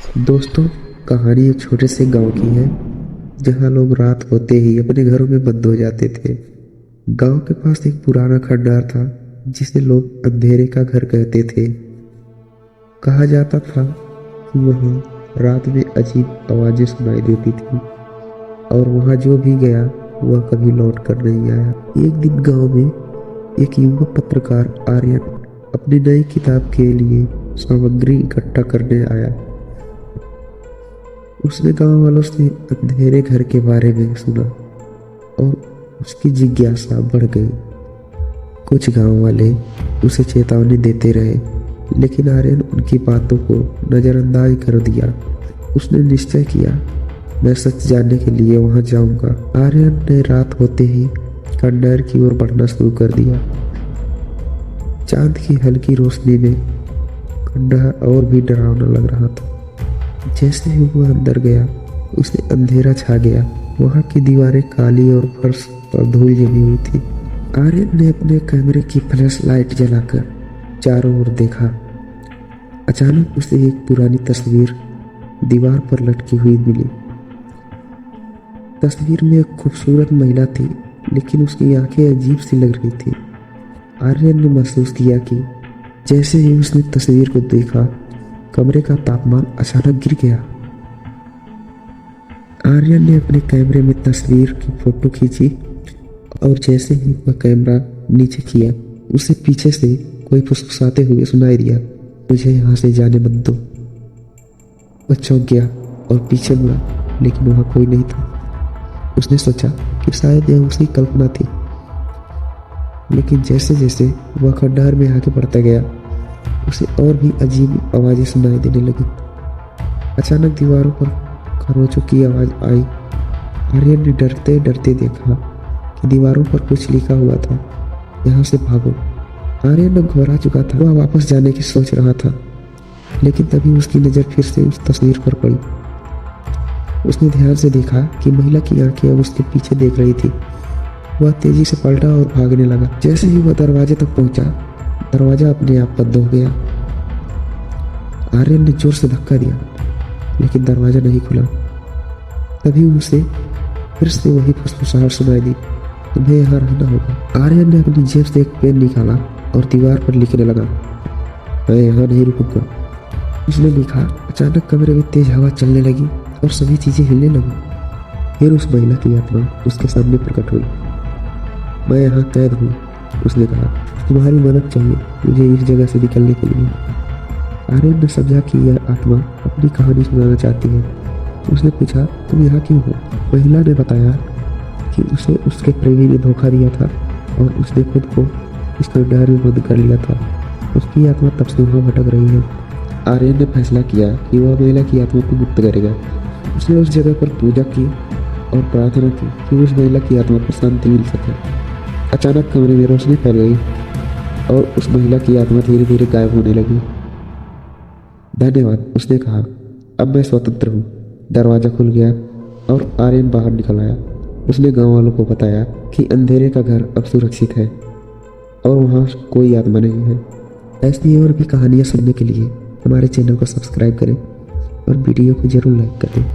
दोस्तों, कहानी एक छोटे से गांव की है जहां लोग रात होते ही अपने घरों में बंद हो जाते थे। गांव के पास एक पुराना खंडहर था जिसे लोग अंधेरे का घर कहते थे। कहा जाता था कि वहां रात में अजीब आवाजें सुनाई देती थी और वहां जो भी गया वह कभी लौट कर नहीं आया। एक दिन गांव में एक युवा पत्रकार आर्यन अपनी नई किताब के लिए सामग्री इकट्ठा करने आया। उसने गांव वालों से अंधेरे घर के बारे में सुना और उसकी जिज्ञासा बढ़ गई। कुछ गांव वाले उसे चेतावनी देते रहे, लेकिन आर्यन उनकी बातों को नजरअंदाज कर दिया। उसने निश्चय किया, मैं सच जानने के लिए वहां जाऊंगा। आर्यन ने रात होते ही खंडहर की ओर बढ़ना शुरू कर दिया। चांद की हल्की रोशनी में खंडहर और भी डरावना लग रहा था। जैसे ही वह अंदर गया उसे अंधेरा छा गया। वहां की दीवारें काली और फर्श पर धूल जमी हुई थी। आर्यन ने अपने कैमरे की फ्लैश लाइट जलाकर चारों ओर देखा। अचानक उसे एक पुरानी तस्वीर दीवार पर लटकी हुई मिली। तस्वीर में एक खूबसूरत महिला थी, लेकिन उसकी आंखें अजीब सी लग रही थी। आर्यन ने महसूस किया कि जैसे ही उसने तस्वीर को देखा, कमरे का तापमान अचानक गिर गया। आर्यन ने अपने कैमरे में तस्वीर की फोटो खींची और जैसे ही वह कैमरा नीचे किया, उसे पीछे से कोई फुसफुसाते हुए सुनाई दिया, मुझे यहाँ से जाने मत दो। वह चौंक गया और पीछे मुड़ा, लेकिन वहाँ कोई नहीं था। उसने सोचा कि शायद यह उसकी कल्पना थी, लेकिन जैसे जैसे वह खंडहर में आगे बढ़ता गया, उसे और भी अजीब आवाजें सुनाई देने लगी। अचानक दीवारों पर खरोंचों की आवाज आई। आर्यन ने डरते डरते देखा कि दीवारों पर कुछ लिखा हुआ था, यहाँ से भागो। आर्यन अब घबरा चुका था। वह वापस जाने की सोच रहा था, लेकिन तभी उसकी नजर फिर से उस तस्वीर पर पड़ी। उसने ध्यान से देखा कि महिला की आंखें अब उसके पीछे देख रही थी। वह तेजी से पलटा और भागने लगा। जैसे ही वह दरवाजे तक पहुंचा, दरवाजा अपने आप बंद हो गया। आर्यन ने जोर से धक्का दिया, लेकिन दरवाजा नहीं खुला। तभी उसे फिर से वही फुसफुसाहट सुनाई दी, तुम्हें यहाँ रहना होगा। आर्यन ने अपनी जेब से एक पेन निकाला और दीवार पर लिखने लगा, मैं यहाँ नहीं रुकूंगा। उसने लिखा। अचानक कमरे में तेज हवा चलने लगी और सभी चीजें हिलने लगी। फिर उस महिला की आत्मा उसके सामने प्रकट हुई। मैं यहाँ कैद हूँ, उसने कहा, तुम्हारी मदद चाहिए मुझे इस जगह से निकलने के लिए। आर्यन ने समझा कि यह आत्मा अपनी कहानी सुनाना चाहती है। उसने पूछा, तुम यहाँ क्यों हो? महिला ने बताया कि उसे उसके प्रेमी ने धोखा दिया था और उसने खुद को इस खंडहर में बंद कर लिया था। उसकी आत्मा तब से वहाँ भटक रही है। आर्यन ने फैसला किया कि वह महिला की आत्मा को मुक्त करेगा। उसने उस जगह पर पूजा की और प्रार्थना की कि उस महिला की आत्मा को शांति मिल सके। अचानक कमरे में रोशनी फैल गई और उस महिला की आत्मा धीरे धीरे गायब होने लगी। धन्यवाद, उसने कहा, अब मैं स्वतंत्र हूँ। दरवाजा खुल गया और आर्यन बाहर निकल आया। उसने गांव वालों को बताया कि अंधेरे का घर अब सुरक्षित है और वहाँ कोई आत्मा नहीं है। ऐसी और भी कहानियाँ सुनने के लिए हमारे चैनल को सब्सक्राइब करें और वीडियो को जरूर लाइक करें।